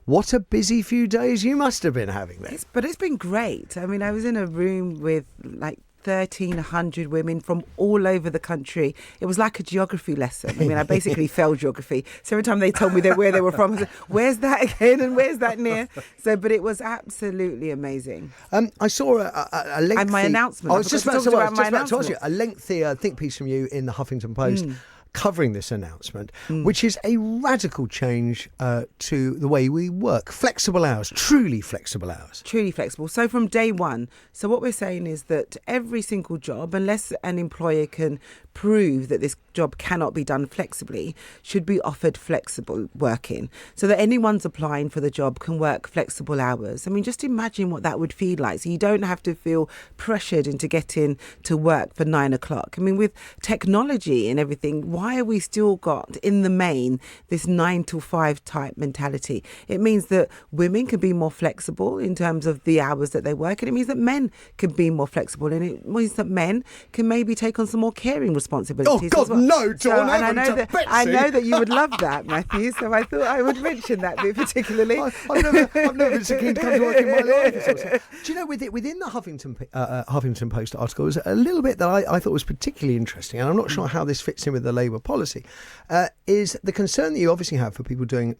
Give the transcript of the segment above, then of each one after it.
What a busy few days you must have been having then. But it's been great. I mean, I was in a room with like 1,300 women from all over the country. It was like a geography lesson. I mean, I basically failed geography. So every time they told me where they were from, I said, where's that again and where's that near? So, but it was absolutely amazing. I saw a lengthy... And my announcement. I was just about to ask you, a lengthy think piece from you in the Huffington Post covering this announcement, which is a radical change to the way we work. Flexible hours, truly flexible hours. Truly flexible. So from day one. So what we're saying is that every single job, unless an employer can prove that this job cannot be done flexibly, should be offered flexible working so that anyone's applying for the job can work flexible hours. I mean, just imagine what that would feel like. So you don't have to feel pressured into getting to work for 9 o'clock. I mean, with technology and everything, why are we still got, in the main, this 9 to 5 type mentality? It means that women can be more flexible in terms of the hours that they work, and it means that men can be more flexible, and it means that men can maybe take on some more caring responsibilities. Oh God, as well. no, Dawn! And I know that you would love that, Matthew. So I thought I would mention that bit particularly. I've never been so keen to come to work in my life. Do you know, within the Huffington Post article, was a little bit that I thought was particularly interesting, and I'm not sure how this fits in with the Labour policy, is the concern that you obviously have for people doing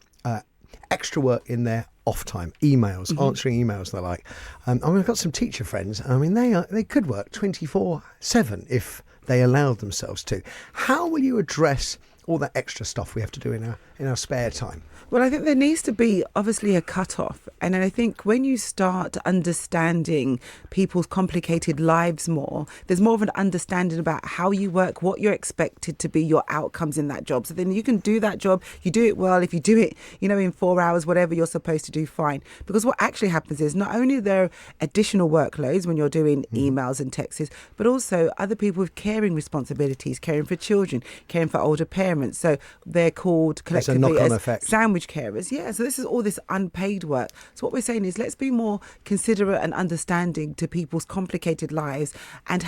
extra work in their off time, emails, answering emails, the like. I mean, I've got some teacher friends. I mean, they could work 24/7 if they allowed themselves to. How will you address all that extra stuff we have to do in our spare time? Well, I think there needs to be obviously a cut-off. And I think when you start understanding people's complicated lives more, there's more of an understanding about how you work, what you're expected to be your outcomes in that job. So then you can do that job, you do it well. If you do it, in 4 hours, whatever you're supposed to do, fine. Because what actually happens is not only there are additional workloads when you're doing emails and texts, but also other people with caring responsibilities, caring for children, caring for older parents. So they're called collectively as sandwich carers. Yeah, so this is all this unpaid work. So what we're saying is let's be more considerate and understanding to people's complicated lives and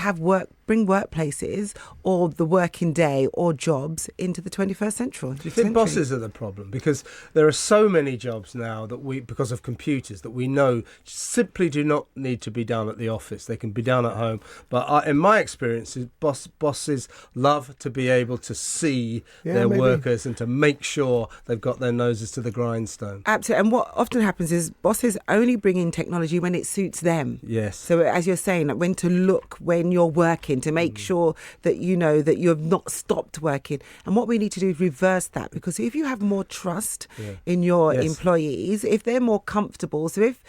bring workplaces or the working day or jobs into the 21st century. Do you think bosses are the problem? Because there are so many jobs now that because of computers, that we know simply do not need to be done at the office. They can be done at home. But in my experience, bosses love to be able to see their workers and to make sure they've got their noses to the grindstone. Absolutely. And what often happens is bosses only bring in technology when it suits them. Yes. So as you're saying, like when to look when you're working to make sure that you know that you have not stopped working. And what we need to do is reverse that, because if you have more trust in your employees, if they're more comfortable, so if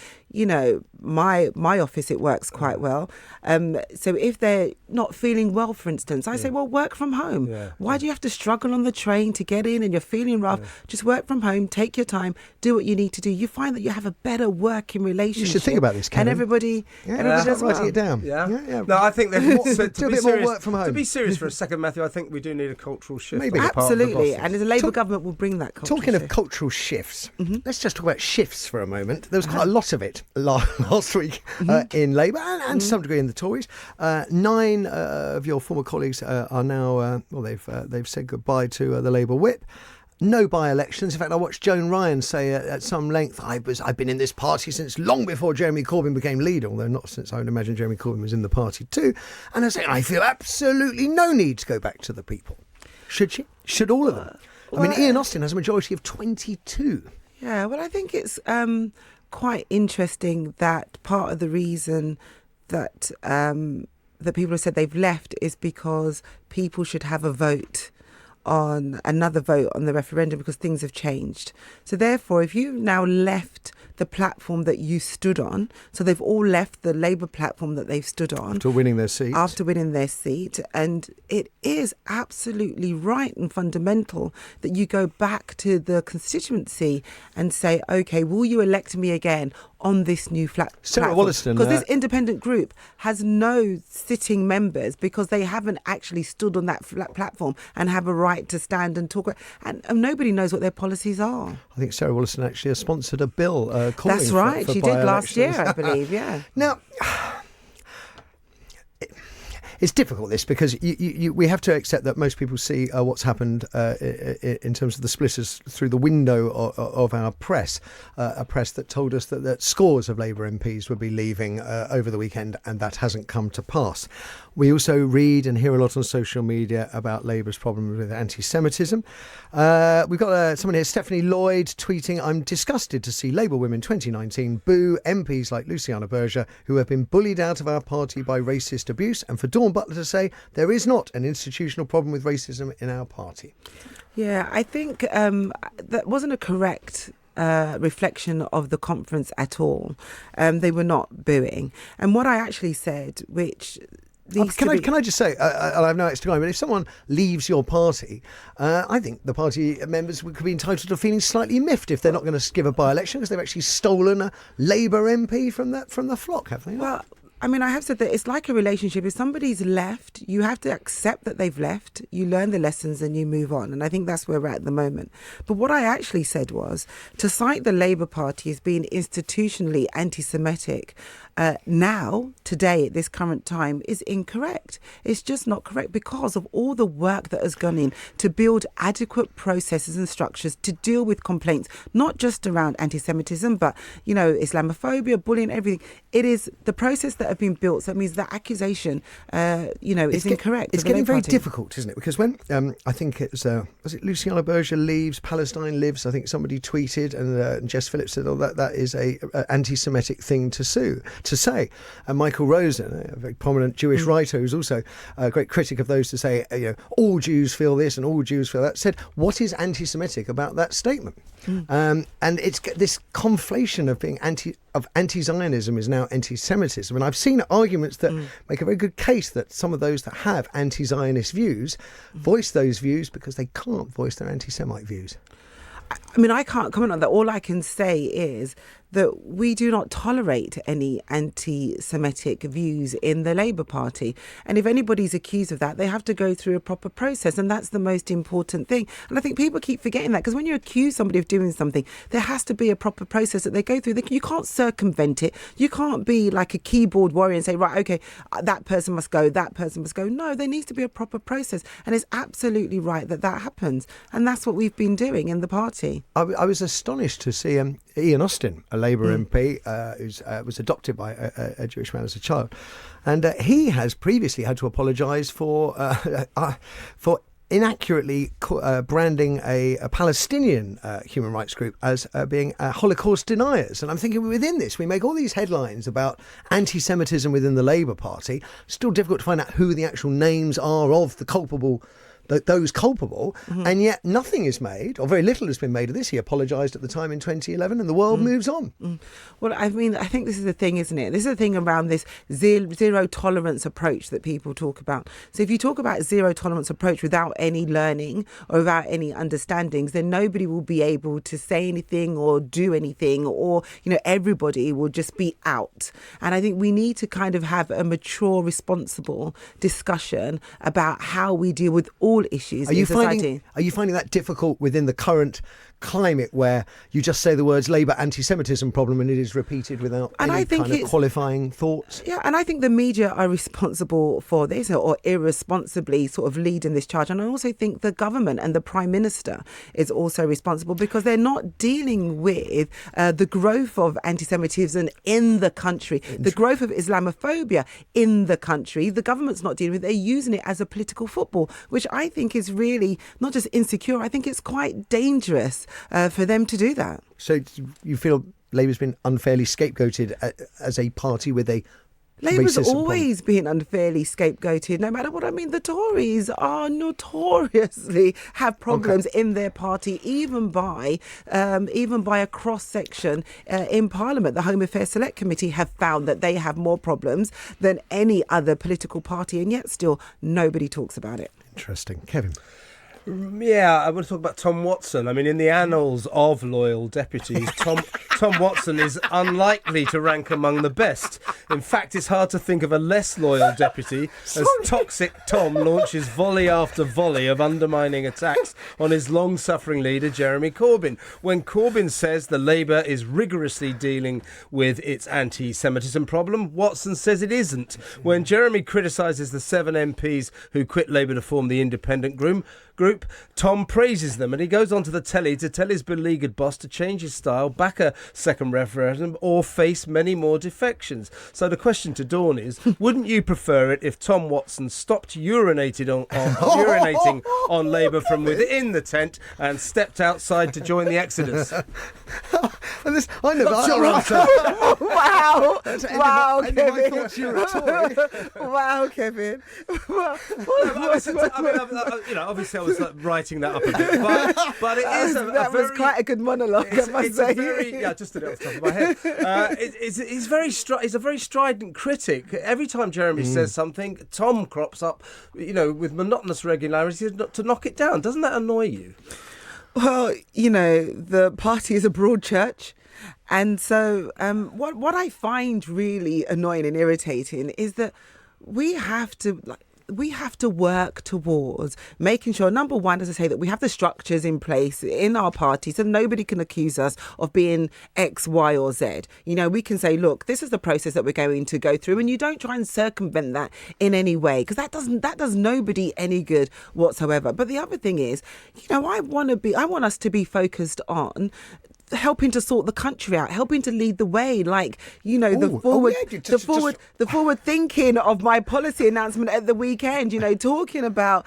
my office, it works quite well. So if they're not feeling well, for instance, I say, well, work from home. Why do you have to struggle on the train to get in and you're feeling rough? Just work from home, take your time, do what you need to do. You find that you have a better working relationship. You should think about this, Karen. And everybody does well. Writing it down. Yeah. No, I think there's do a bit more work from home. To be serious for a second, Matthew, I think we do need a cultural shift. Maybe. Absolutely. And the Labour government will bring that cultural Talking shift. of cultural shifts, let's just talk about shifts for a moment. There was quite a lot of it last week in Labour and to some degree in the Tories. 9 of your former colleagues are now, they've said goodbye to the Labour whip. No by-elections. In fact, I watched Joan Ryan say at some length, I've been in this party since long before Jeremy Corbyn became leader, although not since I would imagine Jeremy Corbyn was in the party too. And I say, I feel absolutely no need to go back to the people. Should she? Should all of them? I mean, Ian Austin has a majority of 22. Yeah, well, I think it's quite interesting that part of the reason that that people have said they've left is because people should have another vote on the referendum because things have changed. So therefore, if you've now left the platform that you stood on, so they've all left the Labour platform that they've stood on. After winning their seat. And it is absolutely right and fundamental that you go back to the constituency and say, OK, will you elect me again on this new platform? Wollaston, because this independent group has no sitting members because they haven't actually stood on that platform and have a right to stand and talk. And nobody knows what their policies are. I think Sarah Wollaston actually has sponsored a bill calling That's right. for she did last year, I believe, yeah. Now, It's difficult, this, because we have to accept that most people see what's happened in terms of the splitters through the window of our press, a press that told us that scores of Labour MPs would be leaving over the weekend, and that hasn't come to pass. We also read and hear a lot on social media about Labour's problem with anti-Semitism. We've got someone here, Stephanie Lloyd, tweeting, "I'm disgusted to see Labour women 2019 boo MPs like Luciana Berger, who have been bullied out of our party by racist abuse, and for Dawn Butler to say there is not an institutional problem with racism in our party." Yeah, I think that wasn't a correct reflection of the conference at all. They were not booing. And what I actually said, which... Can I just say, I have no extra time, but if someone leaves your party, I think the party members could be entitled to feeling slightly miffed if they're not going to give a by-election because they've actually stolen a Labour MP from the flock, have they? Well, I mean, I have said that it's like a relationship. If somebody's left, you have to accept that they've left. You learn the lessons and you move on. And I think that's where we're at the moment. But what I actually said was to cite the Labour Party as being institutionally anti-Semitic now, today, at this current time, is incorrect. It's just not correct because of all the work that has gone in to build adequate processes and structures to deal with complaints, not just around anti-Semitism, but, Islamophobia, bullying, everything. It is the process that have been built. So that means the accusation, is incorrect. It's getting very difficult, isn't it? Because when I think it was it Luciana Berger leaves, Palestine lives. I think somebody tweeted, and Jess Phillips said, "Oh, that is a anti-Semitic thing to say." And Michael Rosen, a very prominent Jewish writer who's also a great critic of those to say, all Jews feel this and all Jews feel that, said, "What is anti-Semitic about that statement?" And it's this conflation of being anti-Zionism is now anti-Semitism. And I've seen arguments that make a very good case that some of those that have anti-Zionist views voice those views because they can't voice their anti-Semite views. I mean, I can't comment on that. All I can say is that we do not tolerate any anti-Semitic views in the Labour Party. And if anybody's accused of that, they have to go through a proper process. And that's the most important thing. And I think people keep forgetting that, because when you accuse somebody of doing something, there has to be a proper process that they go through. You can't circumvent it. You can't be like a keyboard warrior and say, right, OK, that person must go, that person must go. No, there needs to be a proper process. And it's absolutely right that happens. And that's what we've been doing in the party. I was astonished to see Ian Austin, a Labour MP who was adopted by a Jewish man as a child. And he has previously had to apologise for inaccurately branding a Palestinian human rights group as being Holocaust deniers. And I'm thinking, within this, we make all these headlines about anti-Semitism within the Labour Party. Still difficult to find out who the actual names are of the culpable, those culpable, and yet nothing is made, or very little has been made of this. He apologised at the time in 2011, and the world moves on. Well, I mean, I think this is the thing, isn't it? This is the thing around this zero tolerance approach that people talk about. So if you talk about zero tolerance approach without any learning or without any understandings, then nobody will be able to say anything or do anything, or, everybody will just be out. And I think we need to kind of have a mature, responsible discussion about how we deal with all issues in society. Are you finding that difficult within the current climate where you just say the words Labour anti-Semitism problem and it is repeated without any kind of qualifying thoughts? Yeah, and I think the media are responsible for this, or irresponsibly sort of leading this charge. And I also think the government and the Prime Minister is also responsible, because they're not dealing with the growth of anti-Semitism in the country, the growth of Islamophobia in the country. The government's not dealing with it. They're using it as a political football, which I think is really not just insecure. I think it's quite dangerous for them to do that. So you feel Labour's been unfairly scapegoated as a party with a Labour's always been unfairly scapegoated, no matter what. I mean, the Tories are notoriously have problems in their party, even by a cross-section in Parliament. The Home Affairs Select Committee have found that they have more problems than any other political party, and yet still nobody talks about it. Interesting. Kevin? Yeah, I want to talk about Tom Watson. I mean, in the annals of loyal deputies, Tom Watson is unlikely to rank among the best. In fact, it's hard to think of a less loyal deputy as Toxic Tom launches volley after volley of undermining attacks on his long-suffering leader, Jeremy Corbyn. When Corbyn says the Labour is rigorously dealing with its anti-Semitism problem, Watson says it isn't. When Jeremy criticises the 7 MPs who quit Labour to form the independent group, Tom praises them, and he goes onto the telly to tell his beleaguered boss to change his style, back a second referendum, or face many more defections. So the question to Dawn is, wouldn't you prefer it if Tom Watson stopped urinating on Labour from within the tent and stepped outside to join the exodus? I never. Wow! Wow, Kevin! Wow, Kevin! Obviously, I was writing that up a bit, but it is that was quite a good monologue. I must say. Just a little top of my head. He's a very strident critic. Every time Jeremy says something, Tom crops up, with monotonous regularity to knock it down. Doesn't that annoy you? Well, the party is a broad church. And so what I find really annoying and irritating is that we have to work towards making sure, number one, as I say, that we have the structures in place in our party so nobody can accuse us of being X, Y or Z. We can say, look, this is the process that we're going to go through, and you don't try and circumvent that in any way, because that does nobody any good whatsoever. But the other thing is, I want us to be focused on helping to sort the country out, helping to lead the way, the forward thinking of my policy announcement at the weekend, talking about,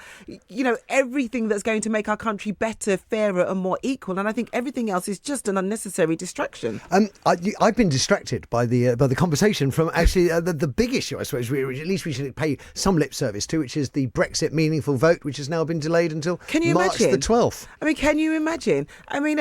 everything that's going to make our country better, fairer and more equal. And I think everything else is just an unnecessary distraction. I've been distracted by the conversation from actually the big issue, I suppose, at least we should pay some lip service to, which is the Brexit meaningful vote, which has now been delayed until March the 12th. I mean, can you imagine? I mean,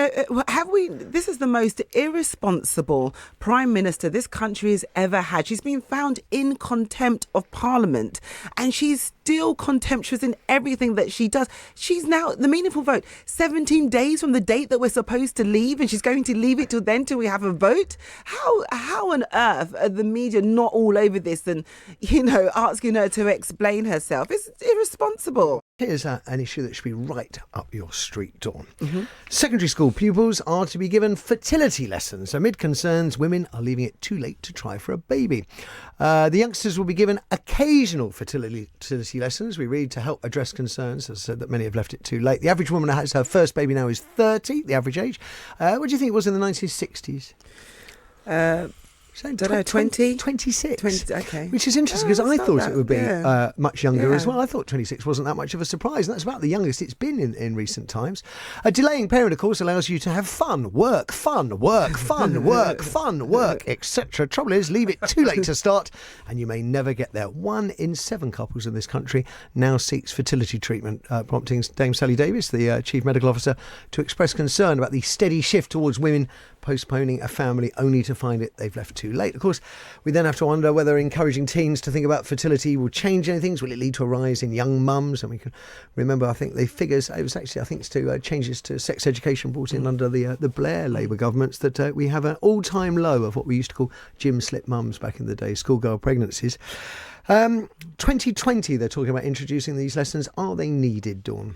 this is the most irresponsible Prime Minister this country has ever had. She's been found in contempt of Parliament, and she's still contemptuous in everything that she does. She's now, the meaningful vote, 17 days from the date that we're supposed to leave, and she's going to leave it till then till we have a vote. How on earth are the media not all over this and, asking her to explain herself? It's irresponsible. Here's an issue that should be right up your street, Dawn. Mm-hmm. Secondary school pupils are to be given fertility lessons. Amid concerns, women are leaving it too late to try for a baby. The youngsters will be given occasional fertility lessons, we read, to help address concerns, as I said, that many have left it too late. The average woman that has her first baby now is 30, the average age. What do you think it was in the 1960s? I don't know, 20? 26. 20, okay. Which is interesting, because I thought it would be much younger as well. I thought 26 wasn't that much of a surprise, and that's about the youngest it's been in recent times. A delaying parent, of course, allows you to have fun, work, etc. Trouble is, leave it too late to start, and you may never get there. 1 in 7 couples in this country now seeks fertility treatment, prompting Dame Sally Davis, the Chief Medical Officer, to express concern about the steady shift towards women postponing a family only to find they've left too late. Of course, we then have to wonder whether encouraging teens to think about fertility will change anything. Will it lead to a rise in young mums? And we can remember, I think the figures, it was actually, I think it's to changes to sex education brought in under the Blair Labour governments, that we have an all-time low of what we used to call gym slip mums back in the day, schoolgirl pregnancies. 2020, they're talking about introducing these lessons. Are they needed, Dawn?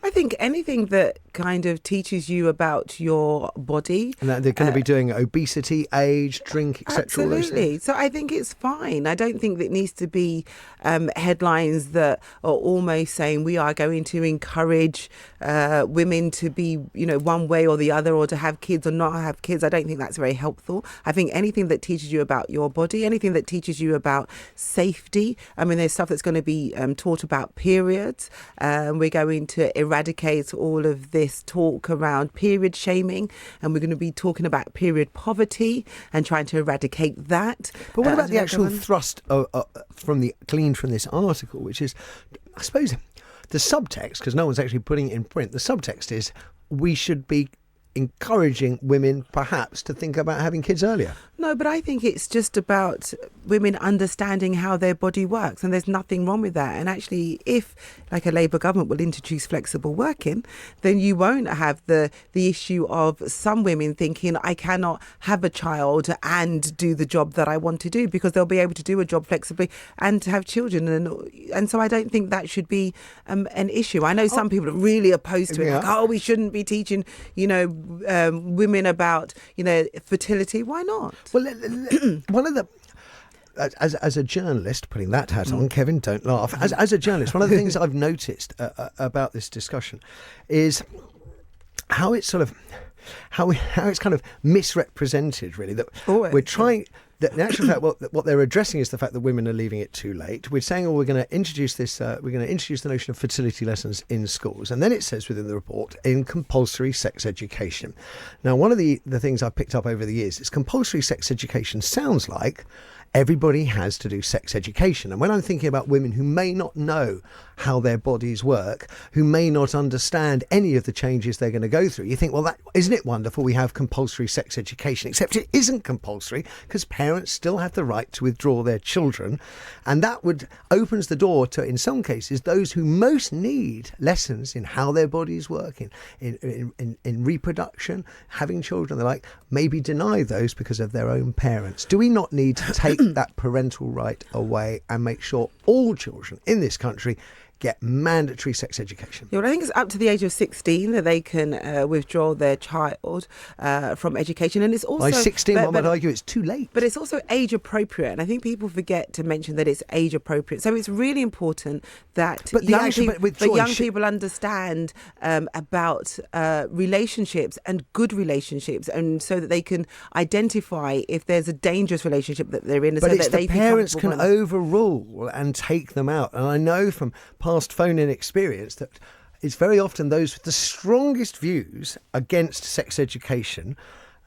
I think anything that kind of teaches you about your body. And that they're going to be doing obesity, age, drink, etc. Absolutely. So I think it's fine. I don't think that it needs to be headlines that are almost saying we are going to encourage women to be, one way or the other, or to have kids or not have kids. I don't think that's very helpful. I think anything that teaches you about your body, anything that teaches you about safety. I mean, there's stuff that's going to be taught about periods. We're going to eradicate all of this talk around period shaming, and we're going to be talking about period poverty and trying to eradicate that. But what about the actual thrust gleaned from this article, which is, I suppose, the subtext, because no one's actually putting it in print, the subtext is we should be encouraging women perhaps to think about having kids earlier. No, but I think it's just about women understanding how their body works, and there's nothing wrong with that. And actually, if like a Labour government will introduce flexible working, then you won't have the issue of some women thinking I cannot have a child and do the job that I want to do, because they'll be able to do a job flexibly and to have children. And so I don't think that should be an issue. I know some people are really opposed to it, like, we shouldn't be teaching, women about, fertility. Why not? Well, one of the... As a journalist, putting that hat on, Kevin, don't laugh. As a journalist, one of the things I've noticed about this discussion is how it's sort of how it's kind of misrepresented. Really, that we're trying. That in actual fact, what they're addressing is the fact that women are leaving it too late. We're saying, we're going to introduce this. We're going to introduce the notion of fertility lessons in schools, and then it says within the report in compulsory sex education. Now, one of the things I've picked up over the years is compulsory sex education sounds like everybody has to do sex education. And when I'm thinking about women who may not know how their bodies work, who may not understand any of the changes they're going to go through, you think, well, isn't it wonderful we have compulsory sex education? Except it isn't compulsory, because parents still have the right to withdraw their children. And that opens the door to, in some cases, those who most need lessons in how their bodies work, in reproduction, having children, the like, maybe deny those because of their own parents. Do we not need to take that parental right away and make sure all children in this country get mandatory sex education? Yeah, well, I think it's up to the age of 16 that they can withdraw their child from education. And it's also... By 16, one might argue it's too late. But it's also age appropriate. And I think people forget to mention that it's age appropriate. So it's really important that young people understand about relationships and good relationships, and so that they can identify if there's a dangerous relationship that they're in. But so it's that the parents can overrule and take them out. And I know from past phone-in experience that it's very often those with the strongest views against sex education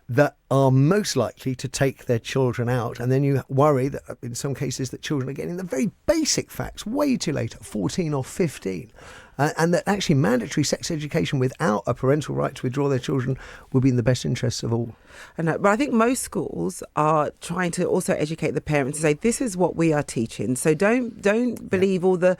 that are most likely to take their children out. And then you worry that in some cases that children are getting the very basic facts way too late, at 14 or 15. And that actually mandatory sex education without a parental right to withdraw their children would be in the best interests of all. But I think most schools are trying to also educate the parents to say, this is what we are teaching. So don't believe all the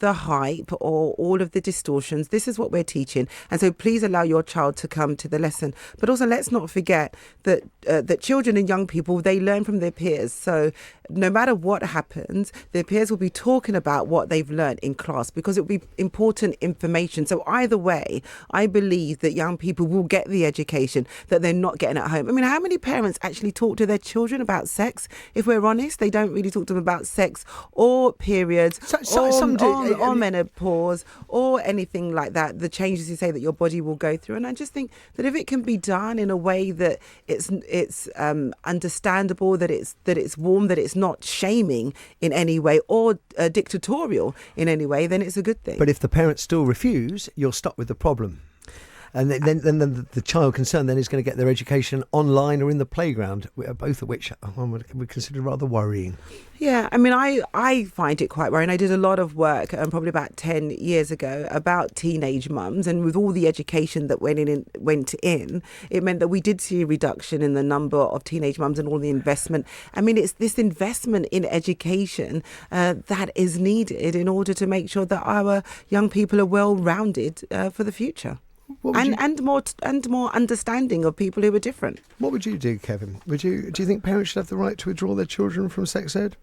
hype or all of the distortions. This is what we're teaching. And so please allow your child to come to the lesson. But also let's not forget that children and young people, they learn from their peers. So no matter what happens, their peers will be talking about what they've learned in class, because it will be important information. So either way, I believe that young people will get the education that they're not getting at home. I mean, how many parents actually talk to their children about sex? If we're honest, they don't really talk to them about sex or periods or menopause or anything like that, the changes you say that your body will go through. And I just think that if it can be done in a way that it's understandable, that it's warm, that it's not shaming in any way or dictatorial in any way, then it's a good thing. But if the parents still refuse, you're stuck with the problem. And then the child concerned then is going to get their education online or in the playground, both of which one would consider rather worrying. Yeah, I mean, I find it quite worrying. I did a lot of work probably about 10 years ago about teenage mums, and with all the education that went in, it meant that we did see a reduction in the number of teenage mums and all the investment. I mean, it's this investment in education that is needed in order to make sure that our young people are well-rounded for the future. And more understanding of people who are different. What would you do, Kevin? Do you think parents should have the right to withdraw their children from sex ed?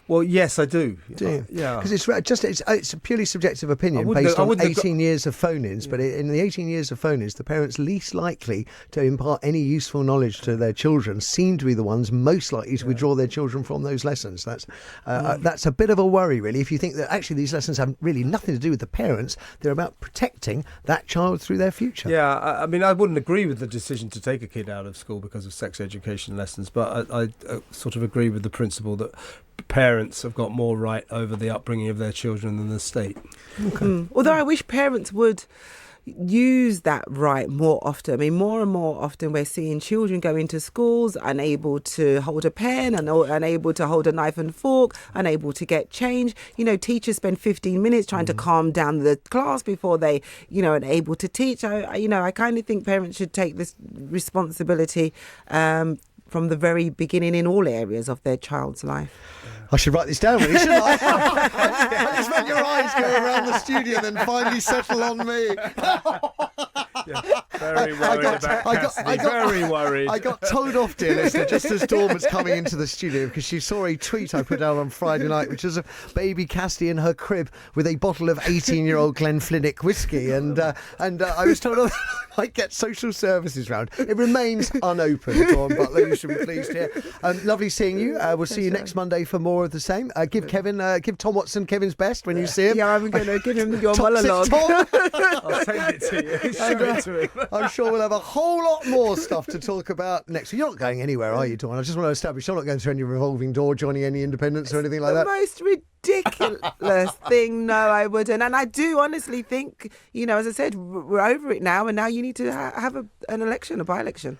Well, yes, I do. Do you? Yeah. Because it's a purely subjective opinion based on 18 years of phone-ins. Yeah. But in the 18 years of phone-ins, the parents least likely to impart any useful knowledge to their children seem to be the ones most likely to withdraw their children from those lessons. That's a bit of a worry, really, if you think that actually these lessons have really nothing to do with the parents. They're about protecting that child through their future. Yeah, I mean, I wouldn't agree with the decision to take a kid out of school because of sex education lessons, but I sort of agree with the principle that parents have got more right over the upbringing of their children than the state. Okay. Although I wish parents would use that right more often. I mean, more and more often we're seeing children go into schools unable to hold a pen, unable to hold a knife and fork, unable to get change. You know, teachers spend 15 minutes trying to calm down the class before they, are able to teach. I kind of think parents should take this responsibility from the very beginning in all areas of their child's life. I should write this down, really, shouldn't I? I just meant your eyes go around the studio and then finally settle on me. Very worried about Cassidy. Very worried. I got told off, dear listener, just as Dawn was coming into the studio, because she saw a tweet I put out on Friday night, which was of baby Cassidy in her crib with a bottle of 18-year-old Glenfiddich whiskey, and I was told I might get social services round. It remains unopened, Dawn Butler. You should be pleased here. Lovely seeing you. We'll see you next Monday for more of the same. Give Tom Watson Kevin's best when you see him. Yeah, I'm going to give him your Toxic monologue. Tom. I'll send it to you. Show it to him. I'm sure we'll have a whole lot more stuff to talk about next week. You're not going anywhere, are you, Dawn? I just want to establish you're not going through any revolving door, joining any independents or anything like that. The most ridiculous thing. No, I wouldn't. And I do honestly think, as I said, we're over it now, and now you need to have an election, a by-election.